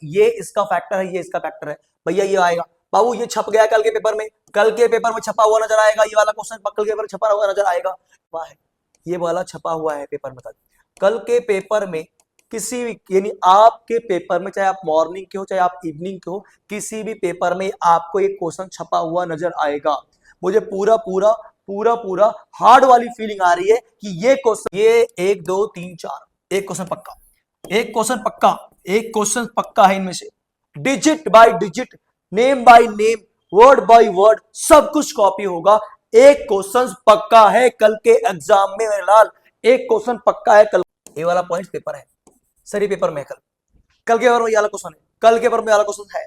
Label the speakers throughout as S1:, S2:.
S1: ये इसका फैक्टर है, ये इसका फैक्टर है, भैया ये आएगा। बाबू ये छप गया कल के पेपर में, कल के पेपर में छपा हुआ नजर आएगा, ये वाला क्वेश्चन कल के पेपर में छपा हुआ नजर आएगा, वाह ये वाला छपा हुआ है पेपर में। कल के पेपर में किसी यानी आपके पेपर में, चाहे आप मॉर्निंग के हो चाहे आप इवनिंग के हो, किसी भी पेपर में आपको एक क्वेश्चन छपा हुआ नजर आएगा। मुझे पूरा पूरा पूरा पूरा हार्ड वाली फीलिंग आ रही है कि ये क्वेश्चन, ये 1 2 3 4 एक क्वेश्चन पक्का, एक क्वेश्चन पक्का, एक क्वेश्चन पक्का है इनमें से, digit bye digit, name by name, word by word, सब कुछ कॉपी होगा। एक क्वेश्चन पक्का है कल के एग्जाम में मेरे लाल, एक क्वेश्चन पक्का है कल। ये वाला पॉइंट पेपर है सर, ये पेपर में कल के पेपर में ये वाला क्वेश्चन है, कल के पेपर में वाला क्वेश्चन है।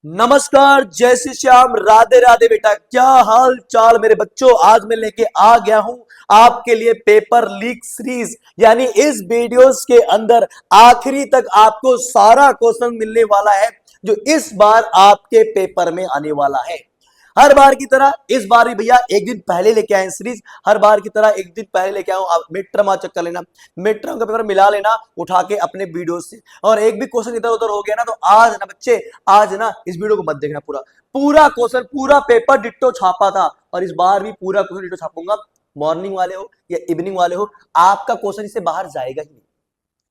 S1: नमस्कार, जय श्री श्याम, राधे राधे बेटा, क्या हाल चाल मेरे बच्चों। आज मैं लेके आ गया हूं आपके लिए पेपर लीक सीरीज, यानी इस वीडियोस के अंदर आखिरी तक आपको सारा क्वेश्चन मिलने वाला है जो इस बार आपके पेपर में आने वाला है। हर बार की तरह इस बार भी भैया एक दिन पहले लेके आए सीरीज, हर बार की तरह एक दिन पहले लेके आऊं। आप मिड टर्म चेक कर लेना, मिड टर्म का पेपर मिला लेना उठा के अपने वीडियो से, और एक भी क्वेश्चन इधर उधर हो गया ना तो आज ना बच्चे, आज ना इस वीडियो को मत देखना, पूरा पूरा क्वेश्चन पूरा पेपर डिट्टो छापा था, और इस बार भी पूरा क्वेश्चन डिट्टो छापूंगा। मॉर्निंग वाले हो या इवनिंग वाले हो, आपका क्वेश्चन इससे बाहर जाएगा ही नहीं,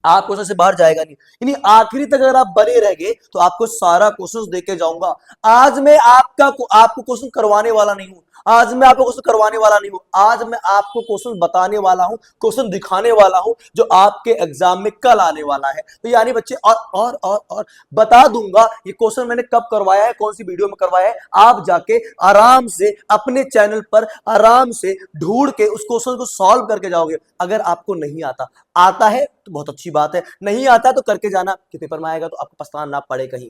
S1: आप क्वेश्चन से बाहर जाएगा नहीं। यानी आखिरी तक अगर आप बने रह गए तो आपको सारा क्वेश्चन देके जाऊंगा। आज मैं आपको क्वेश्चन करवाने वाला नहीं हूं, आज मैं आपको क्वेश्चन करवाने वाला नहीं हूं, आज मैं आपको क्वेश्चन बताने वाला हूं, क्वेश्चन दिखाने वाला हूं जो आपके एग्जाम में कल आने वाला है। तो यानी बच्चे और बता दूंगा ये क्वेश्चन मैंने कब करवाया है, कौन सी वीडियो में करवाया है। आप जाके आराम से अपने चैनल पर आराम से ढूंढ के उस क्वेश्चन को सॉल्व करके जाओगे। अगर आपको नहीं आता है तो बहुत अच्छी बात है, नहीं आता तो करके जाना कि पेपर में आएगा तो आपको पछताना ना पड़े कहीं।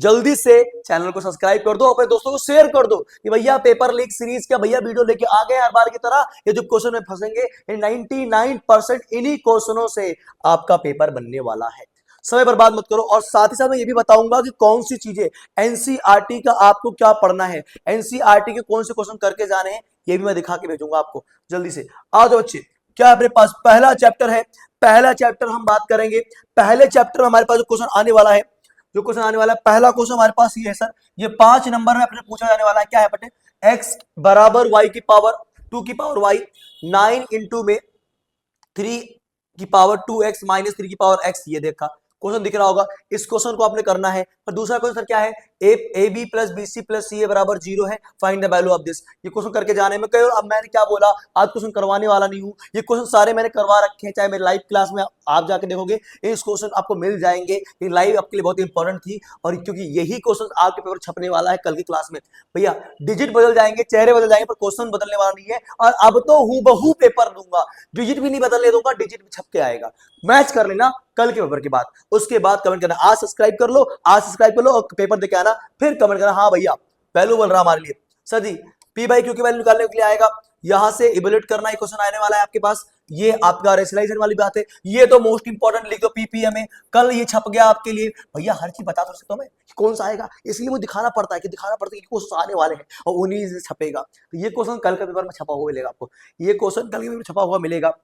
S1: जल्दी से चैनल को सब्सक्राइब कर दो, अपने दोस्तों को शेयर कर दो कि भैया पेपर लीक सीरीज का भैया वीडियो लेके आ गए हर बार की तरह। ये जो क्वेश्चन में फंसेंगे 99% इन्हीं क्वेश्चनों से आपका पेपर बनने वाला है। समय बर्बाद मत करो। और साथ ही साथ मैं ये भी बताऊंगा कि कौन सी चीजें एनसीईआरटी का आपको क्या पढ़ना है, एनसीईआरटी के कौन से क्वेश्चन करके जाने हैं, ये भी मैं दिखा के भेजूंगा आपको। जल्दी से आ जाओ बच्चे, क्या अपने पास पहला चैप्टर है, पहला चैप्टर हम बात करेंगे। पहले चैप्टर में हमारे पास जो क्वेश्चन आने वाला है, जो क्वेश्चन आने वाला है, पहला क्वेश्चन हमारे पास ये है सर, ये 5 नंबर में अपने पूछा जाने वाला है। क्या है बेटे, x बराबर y की पावर 2 की पावर y, 9 इंटू में 3 की पावर 2x माइनस 3 की पावर x, ये देखा क्वेश्चन दिख रहा होगा। इस क्वेश्चन को आपने करना है। पर दूसरा क्वेश्चन सर क्या है, A B plus B C plus C A बराबर 0 है, find the value of this. ये क्वेश्चन करके जाने में कई, अब मैंने क्या बोला, आज क्वेश्चन करवाने वाला नहीं हूं, ये क्वेश्चन सारे मैंने करवा रखे हैं, चाहे मेरे लाइव क्लास में आप जाके देखोगे इस क्वेश्चन आपको मिल जाएंगे। ये लाइव आपके लिए बहुत इंपॉर्टेंट थी, और क्योंकि यही क्वेश्चन आपके पेपर छपने वाला है कल की क्लास में। भैया डिजिट बदल जाएंगे, चेहरे बदल जाएंगे, पर क्वेश्चन बदलने वाला नहीं है। और अब तो हूबहू पेपर दूंगा, डिजिट भी नहीं बदलने दूंगा, डिजिट भी छप के आएगा। मैच कर लेना कल के पेपर के बाद, उसके बाद कमेंट करना, आज सब्सक्राइब कर लो, आज सब्सक्राइब कर लो और पेपर देके आना, फिर कमेंट करना हाँ भैया वैल्यू बोल रहा हमारे लिए। Sir G P by Q की वैल्यू निकालने के लिए आएगा, यहां से इवैल्यूएट करना ही क्वेश्चन आने वाला है आपके पास। ये आपका रेशनलाइजेशन वाली बात है, ये तो मोस्ट इंपॉर्टेंट लिख दो पीपीएमए, कल ये छप गया आपके लिए। भैया हर चीज बता तो सकता हूं मैं कौन सा आएगा, इसलिए मुझे दिखाना पड़ता है कि क्वेश्चन आने वाले हैं और उन्हीं से छपेगा। तो ये क्वेश्चन कल के पेपर में छपा हुआ मिलेगा आपको, ये क्वेश्चन कल के पेपर में छपा हुआ मिलेगा।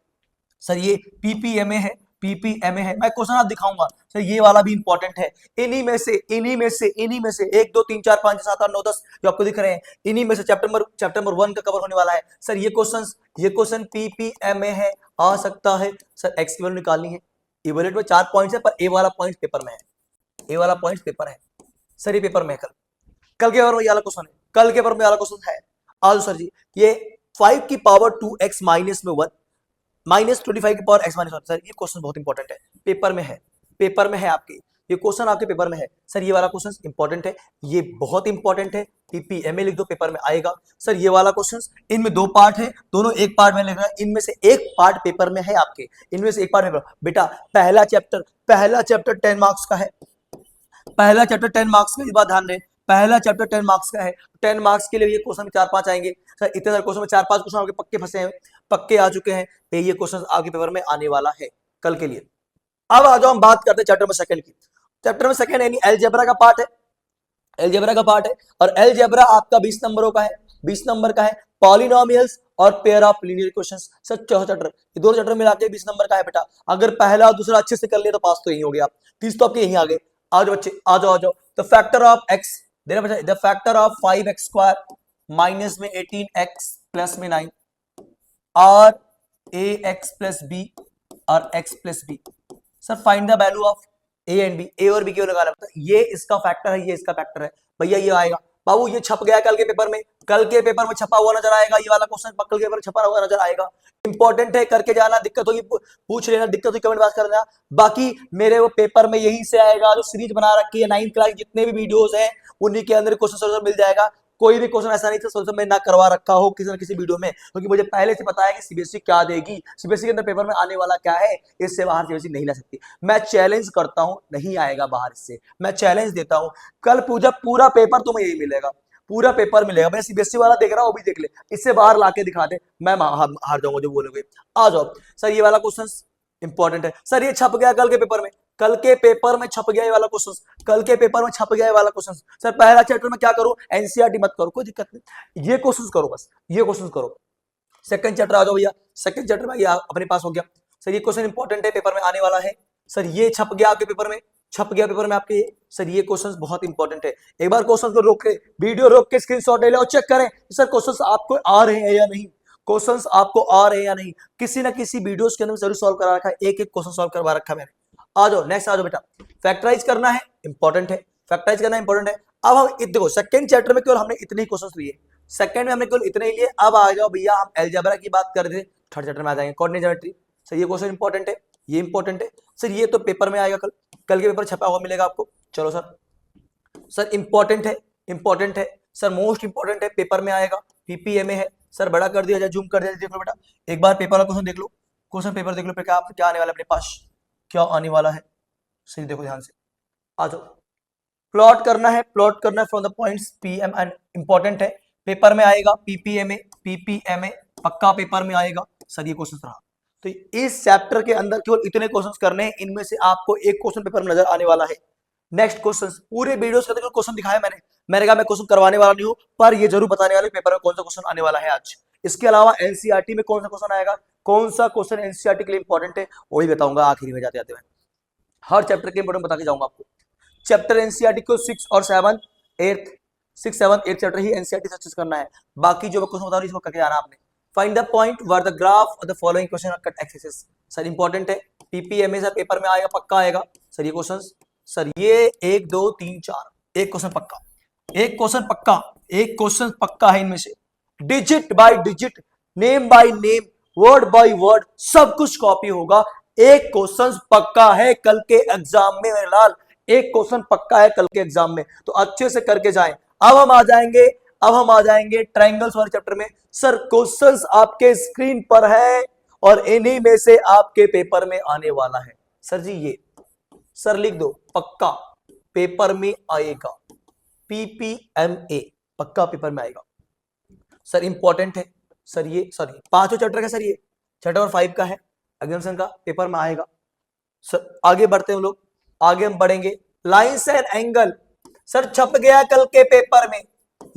S1: सर ये पीपीएमए है, पीपीएमए है, मैं क्वेश्चन आप दिखाऊंगा सर, ये वाला भी इंपॉर्टेंट है। इन्हीं में से 1 2 3 4 5 7 8 9 10 जो आपको दिख रहे हैं, इन्हीं में से चैप्टर नंबर 1 का कवर होने वाला है। सर ये क्वेश्चन पीपीएमए है, आ सकता है। सर एक्स की वैल्यू निकालनी है, इवैल्यूएट में 4 पॉइंट्स है, पर ए वाला पॉइंट पेपर में है, ए वाला पॉइंट पेपर है। सर ये पेपर में है, कल के पेपर में वाला क्वेश्चन है, कल के पेपर में वाला क्वेश्चन है। आज सर जी ये 5 की पावर 2x माइनस में 1 माइनस 25 की पावर x माइनस 1। सर ये क्वेश्चन बहुत इंपॉर्टेंट है, पेपर में है, पेपर में है आपके, ये क्वेश्चन आपके पेपर में है। सर ये वाला क्वेश्चन इंपॉर्टेंट है, ये बहुत इंपॉर्टेंट है, पीपीएमए लिख दो, पेपर में आएगा। सर ये वाला क्वेश्चन, इनमें 2 पार्ट है, दोनों एक पार्ट में लिख रहा है, इनमें से एक पार्ट पेपर में है आपके, इनमें से एक पार्ट पेपर। बेटा पहला चैप्टर 10 मार्क्स का है, पहला चैप्टर 10 मार्क्स का, इस बात ध्यान दें, पहला चैप्टर 10 मार्क्स का है। 10 मार्क्स के लिए ये क्वेश्चन 4-5 आएंगे। सर इतने सारे क्वेश्चन में 4-5 क्वेश्चन आपके पक्के फंसे हैं, पक्के आ चुके हैं, ये क्वेश्चन आपके पेपर में आने वाला है कल के लिए। अब आ जाओ हम बात करते हैं चैप्टर नंबर 2 की। चैप्टर नंबर 2 यानी अलजेब्रा का पार्ट है, अलजेब्रा का पार्ट है, और अलजेब्रा आपका 20 नंबरों का है, 20 नंबर का है। पॉलिनोमियल्स और pair of linear equations. Sir चौथा चैप्टर, ये दोनों चैप्टर मिला के 20 नंबर का है बेटा। अगर पहला और दूसरा अच्छे से कर लिया तो पास तो यही हो गया आप, 30 तो आपके यहीं आ गए। आ जाओ बच्चे, आ जाओ आ जाओ। द फैक्टर ऑफ एक्स, देना बच्चा, the factor of 5x square minus में 18x प्लस में 9 और ax प्लस बी और x plus B. Sir find the value of A and B, A और बी क्यों लगाना पड़ता है? ये इसका फैक्टर है, ये इसका फैक्टर है भैया, ये आएगा। बाबू ये छप गया कल के पेपर में, कल के पेपर में छपा हुआ नजर आएगा, ये वाला क्वेश्चन कल के पेपर में छपा हुआ नजर आएगा। इंपॉर्टेंट है, करके जाना, दिक्कत होगी पूछ लेना, दिक्कत होगी कमेंट बॉक्स करना। बाकी मेरे वो पेपर में यही से आएगा, जो सीरीज बना रखी है 9th क्लास जितने भी वीडियोस हैं उन्हीं के अंदर क्वेश्चन सोल्यूशन मिल जाएगा। कोई भी क्वेश्चन ऐसा नहीं था सोल्यूशन में ना करवा रखा हो किसी न किसी वीडियो में, क्योंकि मुझे पहले से पता है कि सीबीएसई क्या देगी, सीबीएसई के अंदर पेपर में आने वाला क्या है, इससे बाहर सीबीएसई नहीं ला सकती। मैं चैलेंज करता हूं, नहीं आएगा बाहर इससे, मैं चैलेंज देता हूं। कल पूरा पेपर तुम्हें यही मिलेगा, पूरा पेपर मिलेगा। मैं सीबीएसई वाला देख रहा हूं, वो भी देख ले, इससे बाहर लाके दिखा दे, मैं हार जाऊंगा जो बोलोगे। आ जाओ सर, ये वाला क्वेश्चन इंपॉर्टेंट है। सर ये छप गया कल के पेपर में, कल के पेपर में छप गया ये वाला क्वेश्चन, कल के पेपर में छप गया ये वाला क्वेश्चन। सर पहला चैप्टर में क्या करूं, एनसीईआरटी मत करो, कोई दिक्कत नहीं, ये क्वेश्चन करो, बस ये क्वेश्चन करो। सेकंड चैप्टर आ जाओ भैया, सेकंड चैप्टर में ये अपने पास हो गया। सर ये क्वेश्चन इंपॉर्टेंट है, पेपर में आने वाला है। सर ये छप गया आपके पेपर में, छप गया पेपर में आपके। सर ये क्वेश्चन बहुत इंपॉर्टेंट है, एक बार क्वेश्चन को रोक के, वीडियो रोक के स्क्रीनशॉट ले लो और चेक करें सर क्वेश्चन आपको आ रहे हैं या नहीं, क्वेश्चंस आपको आ रहे हैं या नहीं। किसी ना किसी वीडियोस के अंदर जरूर सॉल्व करा रखा है, एक एक क्वेश्चन सॉल्व करवा रखा है मैंने। आ जाओ नेक्स्ट, आ जाओ बेटा। फैक्टराइज करना है, इंपॉर्टेंट है, फैक्टराइज करना इंपॉर्टेंट है। अब हम देखो सेकंड चैप्टर में केवल हमने इतने ही क्वेश्चंस लिए, सेकंड में हमने केवल इतने ही लिए। अब आ जाओ भैया, हम अलजेब्रा की बात कर रहे थे, थर्ड चैप्टर में आ जाएंगे कोऑर्डिनेट ज्योमेट्री। सर ये क्वेश्चन इंपॉर्टेंट है, ये इंपॉर्टेंट है। सर ये तो पेपर में आएगा, कल के पेपर छपा हुआ मिलेगा आपको। चलो सर, सर इंपॉर्टेंट है, इंपॉर्टेंट है सर, मोस्ट इंपॉर्टेंट है, पेपर में आएगा, पीपीएमए है। सर बड़ा कर दिया जाए, जूम कर दिया, देख लो बेटा, एक बार पेपर वाला क्वेश्चन देख लो, क्वेश्चन पेपर देख लो, क्या आने वाला है अपने पास, क्या आने वाला है, सही देखो ध्यान से। आ जाओ, प्लॉट करना है, प्लॉट करना है from the points PM and, important है, पेपर में आएगा, पीपीएमए, पीपीएमए पक्का पेपर में आएगा। सर ये क्वेश्चन रहा, तो इस चैप्टर के अंदर केवल इतने क्वेश्चंस करने हैं, इनमें से आपको एक क्वेश्चन पेपर में नजर आने वाला है। नेक्स्ट क्वेश्चन, पूरे वीडियोस के अंदर क्वेश्चन दिखाया मैंने कहा मैं क्वेश्चन करवाने वाला नहीं हूं, पर ये जरूर बताने वाले पेपर में कौन सा क्वेश्चन आने वाला है आज। इसके अलावा एनसीईआरटी में कौन सा क्वेश्चन आएगा, कौन सा क्वेश्चन एनसीईआरटी के लिए इंपॉर्टेंट है, वही बताऊंगा आखिरी में जाते जाते। मैं हर चैप्टर के इंपॉर्टेंट बता के जाऊंगा आपको। चैप्टर एनसीईआरटी को 6 और 7 8 6 7 8 चैप्टर ही एनसीईआरटी सक्सेस करना है, बाकी जो मैं क्वेश्चन बता रहा हूं इसको करके जाना आपने। Find the point where the graph of the following question are cut axis. Sir important है, पीपीएमए सर पेपर में आएगा, पक्का आएगा। सर ये क्वेश्चन, सर ये 1 2 3 4 एक क्वेश्चन पक्का, एक क्वेश्चन पक्का, एक क्वेश्चन पक्का है इनमें से, digit bye digit, name by name, word by word, सब कुछ कॉपी होगा। एक क्वेश्चन पक्का है कल के एग्जाम में मेरे लाल, एक क्वेश्चन पक्का है कल के एग्जाम में, तो अच्छे से करके जाएं। अब हम आ जाएंगे ट्रायंगल्स वाले चैप्टर में। सर क्वेश्चंस आपके स्क्रीन पर है और इन्हीं में से आपके पेपर में आने वाला है। सर जी ये सर लिख दो, पक्का पेपर में आएगा, पीपीएमए पक्का पेपर में आएगा। सर इंपॉर्टेंट है सर, ये सॉरी पांचों चैप्टर का, सर ये चैप्टर 5 का है, एग्जामिनेशन का पेपर में आएगा। सर आगे बढ़ते हैं हम लोग, आगे हम बढ़ेंगे। लाइन्स एंड एंगल, सर छप गया कल के पेपर में,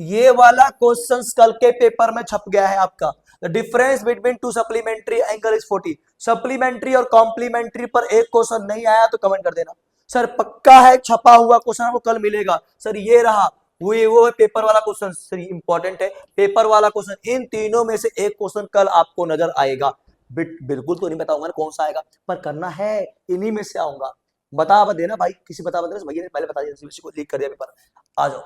S1: ये वाला क्वेश्चंस कल के पेपर में छप गया है आपका। The difference between two supplementary angle is 40। Supplementary और कॉम्प्लीमेंट्री पर एक क्वेश्चन नहीं आया तो कमेंट कर देना। सर पक्का है, छपा हुआ क्वेश्चन आपको कल मिलेगा। सर ये रहा, वो है पेपर वाला क्वेश्चन। सर इंपॉर्टेंट है, पेपर वाला क्वेश्चन, इन तीनों में से एक क्वेश्चन कल आपको नजर आएगा। बिल्कुल तो नहीं बताऊंगा ना कौन सा आएगा, पर करना है, इन्हीं में से आऊंगा। बता देना भाई, किसी बता देना, भैया ने पहले बता दिया, को लीक कर दिया पेपर। आ जाओ,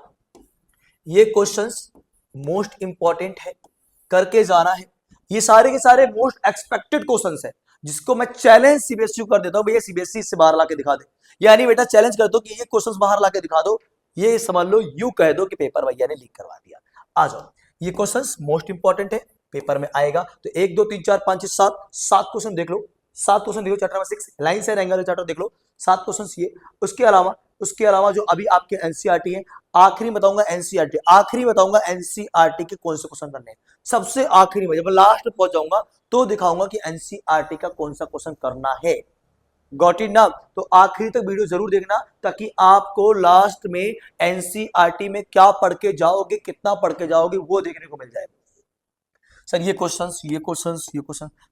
S1: ये क्वेश्चंस मोस्ट इंपॉर्टेंट है, करके जाना है। ये सारे के सारे मोस्ट एक्सपेक्टेड क्वेश्चंस है, जिसको मैं चैलेंज सीबीएसई कर देता हूं, भैया सीबीएसई से बाहर लाके दिखा दे, यानी बेटा चैलेंज कर दो कि ये क्वेश्चंस बाहर लाके दिखा दो, ये समझ लो, यू कह दो कि पेपर भैया ने लीक करवा दिया। आ जाओ, ये क्वेश्चंस मोस्ट इंपॉर्टेंट है, पेपर में आएगा। तो 1 2 3 4 5 6 7 क्वेश्चन देख लो, 7 क्वेश्चन देखो chapter number 6 lines and angle chapter देख लो, 7 क्वेश्चन ये। उसके अलावा जो अभी आपके एनसीईआरटी है, आखिरी बताऊंगा एनसीईआरटी के कौन से क्वेश्चन करने हैं, सबसे आखिरी में जब लास्ट में पहुंच जाऊंगा तो दिखाऊंगा कि एनसीईआरटी का कौन सा क्वेश्चन करना है। गॉट इट ना? तो आखिरी तक वीडियो जरूर देखना, ताकि आपको लास्ट में एनसीईआरटी में क्या पढ़ के जाओगे, कितना पढ़ के जाओगे, वो देखने को मिल जाए। सर ये क्वेश्चन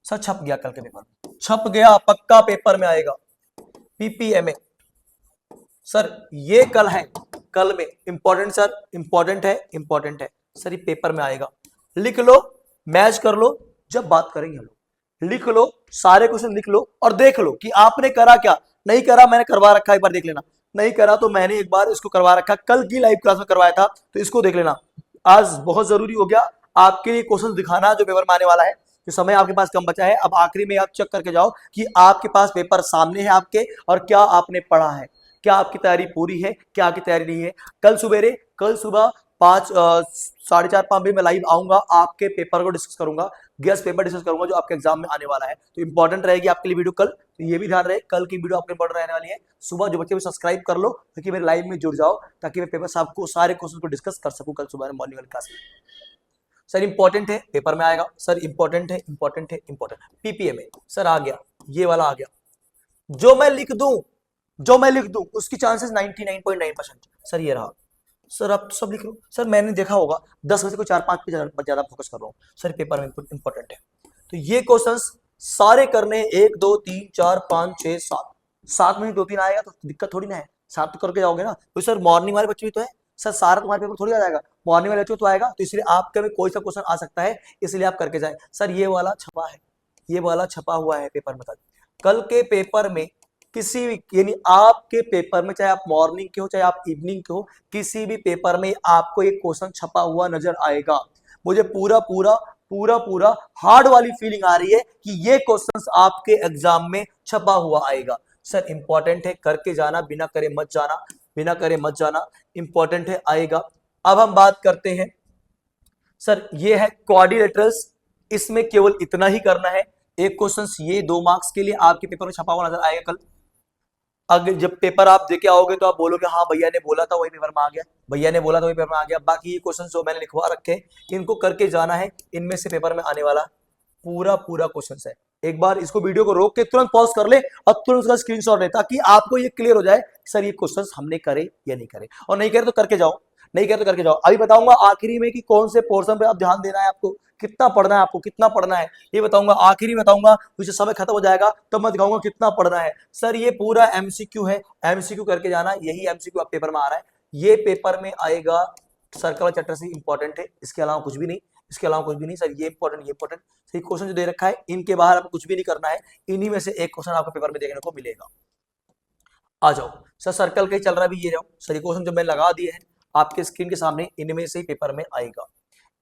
S1: सर छप गया कल के पेपर में, छप गया, पक्का पेपर में आएगा। पीपीएमए सर ये कल है, कल में इंपॉर्टेंट सर, इंपॉर्टेंट है सर, ये पेपर में आएगा। लिख लो, मैच कर लो, जब बात करेंगे हम लोग लिख लो, सारे क्वेश्चन लिख लो और देख लो कि आपने करा क्या नहीं करा। मैंने करवा रखा, एक बार देख लेना। नहीं करा तो मैंने एक बार इसको करवा रखा, कल की लाइव क्लास में करवाया था, तो इसको देख लेना। आज बहुत जरूरी हो गया आपके लिए क्वेश्चन दिखाना जो पेपर में आने वाला है। जो समय आपके पास कम बचा है, अब आखिरी में आप चेक करके जाओ कि आपके पास पेपर सामने है आपके, और क्या आपने पढ़ा है, क्या आपकी तैयारी पूरी है, क्या आपकी तैयारी नहीं है। कल सुबह 5 साढ़े 4-5 बजे मैं लाइव आऊंगा, आपके पेपर को डिस्कस करूंगा, गेस्ट पेपर डिस्कस करूंगा जो आपके एग्जाम में आने वाला है। तो इंपॉर्टेंट रहेगी आपके लिए वीडियो कल, तो ये भी ध्यान रहे कल की वीडियो आपके इंपॉर्टेंट रहने वाली है। सुबह जो बच्चे भी सब्सक्राइब कर लो ताकि मेरे लाइव में जुड़ जाओ, ताकि मैं पेपर सबको सारे क्वेश्चन को डिस्कस कर सकूं कल सुबह मॉर्निंग वाली क्लास में। सर इंपॉर्टेंट है, पेपर में आएगा सर, इंपॉर्टेंट है। पीपीएमए सर आ गया, ये वाला आ गया। जो मैं लिख दूं उसकी चांसेस 99.9%। सर ये रहा सर, आप सब लिख लो। सर मैंने देखा होगा 10 में से कोई 4-5 पे ज्यादा फोकस कर रहा हूँ सर, पेपर में इंपॉर्टेंट है। तो ये क्वेश्चंस सारे करने 1 2 3 4 5 6 7, 7 में 2-3 आएगा तो दिक्कत थोड़ी ना है, 7 तो करके जाओगे ना। तो सर मॉर्निंग वाले बच्चे भी तो है सर, सारा तुम्हारे पेपर थोड़ी आ जाएगा, मॉर्निंग वाले बच्चों तो आएगा, तो इसलिए आपके में कोई सा क्वेश्चन आ सकता है, इसलिए आप करके जाए। सर ये वाला छपा है, ये वाला छपा हुआ है पेपर में। कल के पेपर में किसी भी, यानी आपके पेपर में, चाहे आप मॉर्निंग के हो चाहे आप इवनिंग के हो, किसी भी पेपर में आपको एक क्वेश्चन छपा हुआ नजर आएगा। मुझे पूरा हार्ड वाली फीलिंग आ रही है कि ये क्वेश्चंस आपके एग्जाम में छपा हुआ आएगा। सर इंपॉर्टेंट है, करके जाना, बिना करे मत जाना, इंपॉर्टेंट है, आएगा। अब हम बात करते हैं सर, ये है क्वाड्रिलेटरल्स, इसमें केवल इतना ही करना है। एक क्वेश्चन ये 2 मार्क्स के लिए आपके पेपर में छपा हुआ नजर आएगा कल। अगर जब पेपर आप देके आओगे तो आप बोलोगे हाँ भैया ने बोला था वही पेपर में आ गया, भैया ने बोला था वही पेपर में आ गया। बाकी ये क्वेश्चन जो मैंने लिखवा रखे इनको करके जाना है, इनमें से पेपर में आने वाला पूरा क्वेश्चन है। एक बार इसको वीडियो को रोक के तुरंत पॉज कर ले और तुरंत उसका स्क्रीनशॉट ले, ताकि आपको ये क्लियर हो जाए सर ये क्वेश्चन हमने करे या नहीं करे, और नहीं करे तो करके जाओ, नहीं करे तो करके जाओ। अभी बताऊंगा आखिरी में कि कौन से पोर्शन पे आप ध्यान देना है, आपको कितना पढ़ना है, आपको कितना पढ़ना है ये बताऊंगा, आखिरी बताऊंगा। कुछ समय खत्म हो जाएगा तब मैं दिखाऊंगा कितना पढ़ना है। सर ये पूरा एमसीक्यू है, एमसीक्यू करके जाना, यही एमसीक्यू आप पेपर में आ रहा है, ये पेपर में आएगा। सर्कल चैप्टर से इंपॉर्टेंट है, इसके अलावा कुछ भी नहीं, सर ये इंपॉर्टेंट सही क्वेश्चन जो दे रखा है, इनके बाहर आपको कुछ भी नहीं करना है, इन्हीं में से एक क्वेश्चन आपको पेपर में देखने को मिलेगा। आ जाओ सर, सर्कल का ही चल रहा है भी, ये जाओ सर, ये क्वेश्चन जो मैं लगा दिए हैं आपके स्क्रीन के सामने, इनमें से पेपर में आएगा,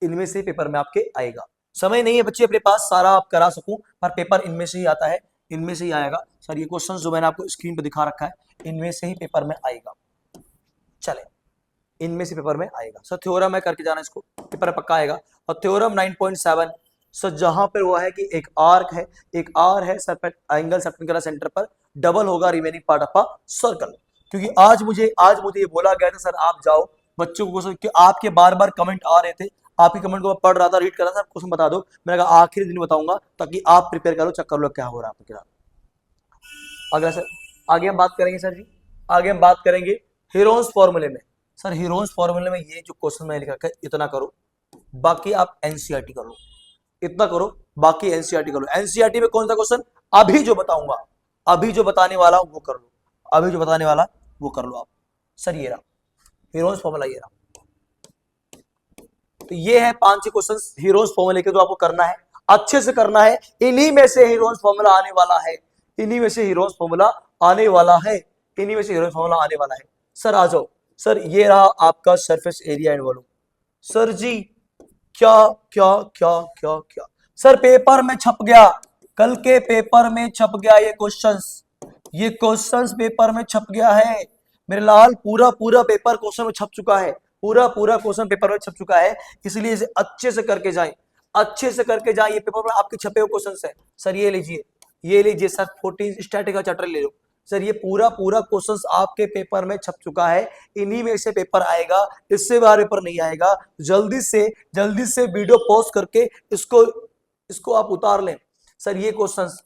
S1: इनमें से पेपर में आपके आएगा। समय नहीं है बच्चे अपने पास सारा आप करा सकूं, पर पेपर इनमें से ही आता है, इनमें से ही आएगा। सर ये क्वेश्चन जो मैंने आपको स्क्रीन पर दिखा रखा है, इनमें से ही पेपर में आएगा। चले, इनमें से पेपर में आएगा। सर थ्योरम है, करके जाना, इसको पेपर में पक्का आएगा। और थ्योरम 9.7 सर जहां पर हुआ है कि एक आर्क है, एक आर है सर, एंगल सर्कल सेंटर पर डबल होगा remaining part of a circle. क्योंकि आज मुझे ये बोला गया था सर आप जाओ बच्चों को, कि आपके बार बार कमेंट आ रहे थे, आपकी कमेंट को मैं पढ़ रहा था, रीड कर रहा था, क्वेश्चन बता दो। मैंने कहा आखिरी दिन बताऊंगा ताकि आप प्रिपेयर करो, चेक कर लो क्या हो रहा है आपके साथ। अगला सर आगे हम बात करेंगे सर जी, आगे हम बात करेंगे हीरोन्स फॉर्मूले में। सर हीरोन्स फॉर्मूले में ये जो क्वेश्चन मैंने लिखा है इतना करो, बाकी आप एनसीईआरटी कर लो, इतना करो, बाकी एनसीईआरटी कर लो। एनसीईआरटी में कौन सा क्वेश्चन अभी जो बताऊंगा, अभी जो बताने वाला वो कर लो, अभी जो बताने वाला वो कर लो आप। सर ये रहा हीरोन्स फॉर्मूला, ये रहा। तो ये है 5-6 क्वेश्चन हीरोन्स फॉर्मूले के, जो आपको करना है, अच्छे से करना है। इन्हीं में से हीरोन्स फॉर्मूला आने वाला है, इन्हीं में से हीरोन्स फॉर्मूला आने वाला है, इन्हीं में से हीरोन्स फॉर्मूला आने वाला है। सर आ जाओ सर, ये रहा आपका surface area and volume. Sir ji क्या क्या क्या क्या क्या सर पेपर में छप गया, कल के पेपर में छप गया ये क्वेश्चंस पेपर में छप गया है मेरे लाल, पूरा पेपर क्वेश्चन में छप चुका है, पूरा क्वेश्चन पेपर में छप चुका है। इसलिए इसे अच्छे से करके जाएं, ये पेपर में आपके छपे हुए क्वेश्चन है। सर ये लीजिए सर 14 स्टैटिक का चैप्टर ले लो। सर ये पूरा क्वेश्चंस आपके पेपर में छप चुका है, इन्हीं में से पेपर आएगा, इससे बाहर पेपर नहीं आएगा। जल्दी से वीडियो पॉज करके इसको आप उतार लें। सर ये क्वेश्चंस,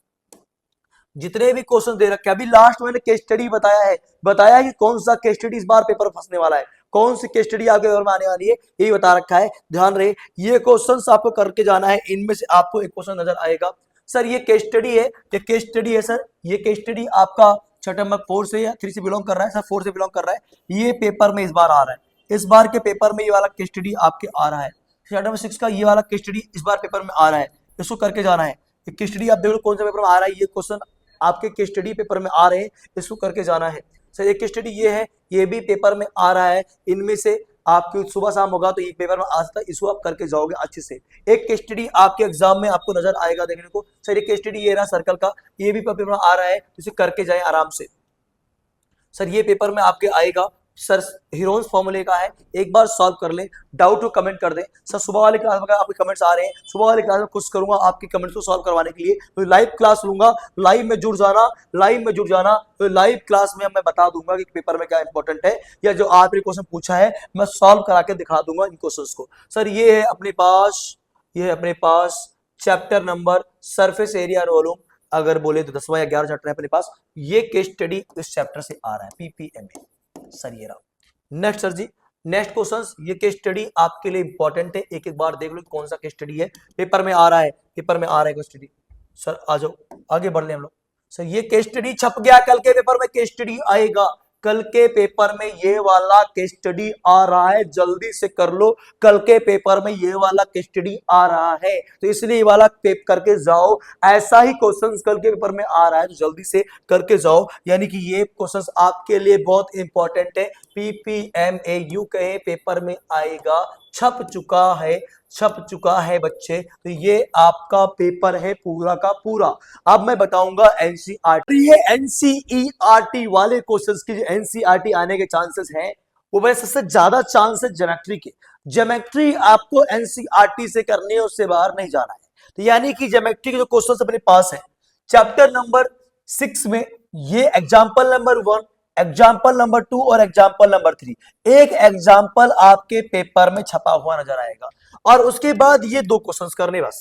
S1: जितने भी क्वेश्चन दे रखे, अभी लास्ट मैंने केस स्टडी बताया है कि कौन सा केस स्टडी इस बार पेपर फंसने वाला है, कौन सी केस स्टडी आपके पेपर में आने वाली है यही बता रखा है, ध्यान रहे। ये क्वेश्चंस आपको करके जाना है, इनमें से आपको एक क्वेश्चन नजर आएगा सर ये केस स्टडी है, ये केस स्टडी है सर, ये केस स्टडी आपका चैप्टर नंबर 4 से या 3 से बिलोंग कर रहा है सर, 4 से बिलोंग कर रहा है। ये पेपर में इस बार आ रहा है, इस बार के पेपर में ये वाला केस स्टडी आपके आ रहा है, चैप्टर नंबर 6 का ये वाला केस स्टडी इस बार पेपर में आ रहा है, इसको करके जाना है। केस स्टडी आप देख लो कौन सा पेपर में आ रहा है, ये क्वेश्चन आपके केस स्टडी पेपर में आ रहे हैं, इसको करके जाना है सर। एक केस स्टडी ये है, ये भी पेपर में आ रहा है, इनमें से आपकी सुबह शाम होगा तो ये पेपर में आ सकता है, इसको आप करके जाओगे अच्छे से। एक केस स्टडी आपके एग्जाम में आपको नजर आएगा देखने को सर, ये केस स्टडी ये रहा सर्कल का, ये भी पेपर में आ रहा है, इसे करके जाए आराम से सर। ये पेपर में आपके आएगा सर, हीरोन्स फॉर्मूले का है, एक बार सॉल्व कर ले, डाउट हो कमेंट कर दे सर। सुबह वाले क्लास में आपके कमेंट्स आ रहे हैं, सुबह वाले क्लास में कुछ करूंगा आपके कमेंट्स को सॉल्व करवाने के लिए, तो लाइव क्लास लूंगा, लाइव में जुड़ जाना, लाइव में जुड़ जाना। तो लाइव क्लास में मैं बता दूंगा कि पेपर में क्या इंपॉर्टेंट है, या जो आपने क्वेश्चन पूछा है मैं सॉल्व करा के दिखा दूंगा इन क्वेश्चन को सर। ये है अपने पास, ये है अपने पास चैप्टर नंबर सरफेस एरिया और वॉल्यूम, अगर बोले तो 10वां या 11 चैप्टर है अपने पास। ये केस स्टडी इस चैप्टर से आ रहा है पीपीएमए सर, ये रहा। नेक्स्ट सर जी, नेक्स्ट क्वेश्चंस, ये केस स्टडी आपके लिए इंपॉर्टेंट है, एक एक बार देख लो कौन सा केस स्टडी है, पेपर में आ रहा है, पेपर में आ रहा है केस स्टडी सर। आ जाओ आगे बढ़ ले हम लोग सर। ये केस स्टडी छप गया, कल के पेपर में केस स्टडी आएगा, कल के पेपर में ये वाला केस स्टडी आ रहा है, जल्दी से कर लो, कल के पेपर में ये वाला केस स्टडी आ रहा है, तो इसलिए ये वाला पेप करके जाओ। ऐसा ही क्वेश्चंस कल के पेपर में आ रहा है, तो जल्दी से करके जाओ, यानी कि ये क्वेश्चंस आपके लिए बहुत इंपॉर्टेंट है। पीपीएमएयू के पेपर में आएगा, छप चुका है, छप चुका है बच्चे, तो ये आपका पेपर है पूरा का पूरा। अब मैं बताऊंगा एनसीईआरटी, ये एनसीईआरटी वाले क्वेश्चंस की जो एनसीईआरटी आने के चांसेस हैं, वो वैसे सबसे ज्यादा चांस है ज्योमेट्री के। ज्योमेट्री आपको एनसीईआरटी से करनी है, उससे बाहर नहीं जाना है, तो यानी कि ज्योमेट्री के जो क्वेश्चंस अपने पास है चैप्टर नंबर 6 में, ये एग्जाम्पल नंबर 1, एग्जाम्पल नंबर 2 और एग्जाम्पल नंबर 3, एक एग्जाम्पल आपके पेपर में छपा हुआ नजर आएगा, और उसके बाद ये दो क्वेश्चंस करने बस,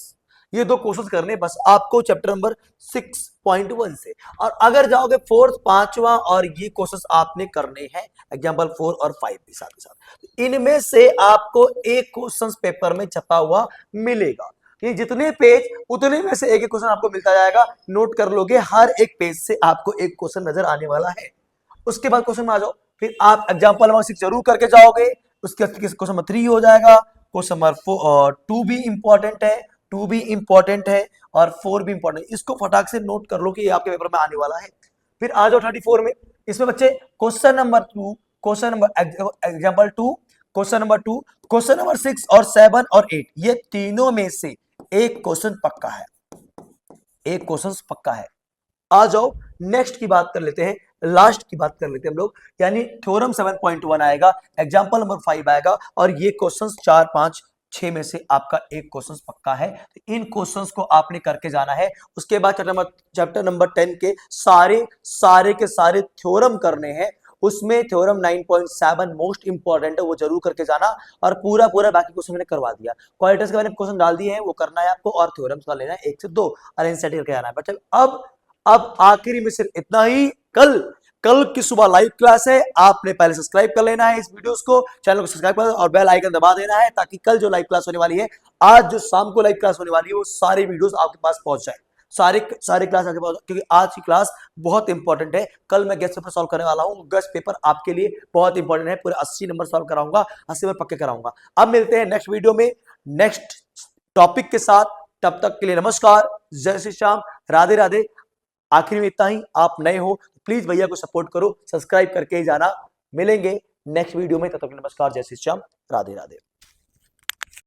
S1: ये दो क्वेश्चंस करने बस आपको चैप्टर नंबर 6.1 से। और अगर जाओगे 4th 5वां, और ये क्वेश्चंस आपने करने हैं एग्जाम्पल 4 और 5 भी साथ ही साथ, इनमें से आपको एक क्वेश्चंस पेपर में छपा हुआ मिलेगा। ये जितने पेज उतने में से एक एक क्वेश्चन आपको मिलता जाएगा, नोट कर लोगे, हर एक पेज से आपको एक क्वेश्चन नजर आने वाला है। उसके बाद क्वेश्चन में आ जाओ, फिर आप एग्जाम्पल नंबर 6 जरूर करके जाओगे, उसके बाद क्वेश्चन नंबर 3 हो जाएगा, क्वेश्चन नंबर 2 भी इंपॉर्टेंट है, 2 भी इंपॉर्टेंट है, और 4 भी इंपॉर्टेंट है। इसको फटाक से नोट कर लो कि ये आपके पेपर में आने वाला है। फिर आ जाओ 34 में, इसमें बच्चे question number 2, question number example 2, question number 2, question number 6 और 7 और 8, ये तीनों में से एक क्वेश्चन पक्का है, एक क्वेश्चन पक्का है। आ जाओ नेक्स्ट की बात कर लेते हैं, लास्ट की बात कर लेते हैं हम लोग, यानी थ्योरम 7.1 आएगा, एग्जांपल नंबर 5 आएगा, और ये क्वेश्चंस 4 5 6 में से आपका एक क्वेश्चन पक्का है, तो इन क्वेश्चंस को आपने करके जाना है। उसके बाद चैप्टर नंबर 10 के सारे के सारे थ्योरम करने हैं, उसमें थ्योरम 9.7 मोस्ट इंपॉर्टेंट है, वो जरूर करके जाना, और पूरा बाकी क्वेश्चन मैंने करवा दिया, क्वालिटीज के बारे में क्वेश्चन डाल दिए हैं, वो करना है आपको, और थ्योरम्स का लेना है 1 से 2 और एनसीईआरटी करके जाना है। बट अब आखिरी में सिर्फ इतना ही, कल की सुबह लाइव क्लास है, आपने पहले सब्सक्राइब कर लेना है इस वीडियोस को, चैनल को सब्सक्राइब कर और बेल आइकन दबा देना है, ताकि कल जो लाइव क्लास होने वाली है, आज जो शाम को लाइव क्लास होने वाली है, वो सारे वीडियोस आपके पास पहुंच जाए, सारे क्लास आपके पास, क्योंकि आज की क्लास बहुत इंपॉर्टेंट है। कल मैं गेस्ट पेपर सॉल्व करने वाला हूँ, गेस्ट पेपर आपके लिए बहुत इंपॉर्टेंट है, पूरे 80 नंबर सॉल्व कराऊंगा, 80 नंबर पक्के कराऊंगा। अब मिलते हैं नेक्स्ट वीडियो में नेक्स्ट टॉपिक के साथ, तब तक के लिए नमस्कार, जय श्री श्याम, राधे राधे। आखिर में इतना ही, आप नए हो प्लीज भैया को सपोर्ट करो, सब्सक्राइब करके ही जाना। मिलेंगे नेक्स्ट वीडियो में, तब तक नमस्कार, जय श्री श्याम, राधे राधे।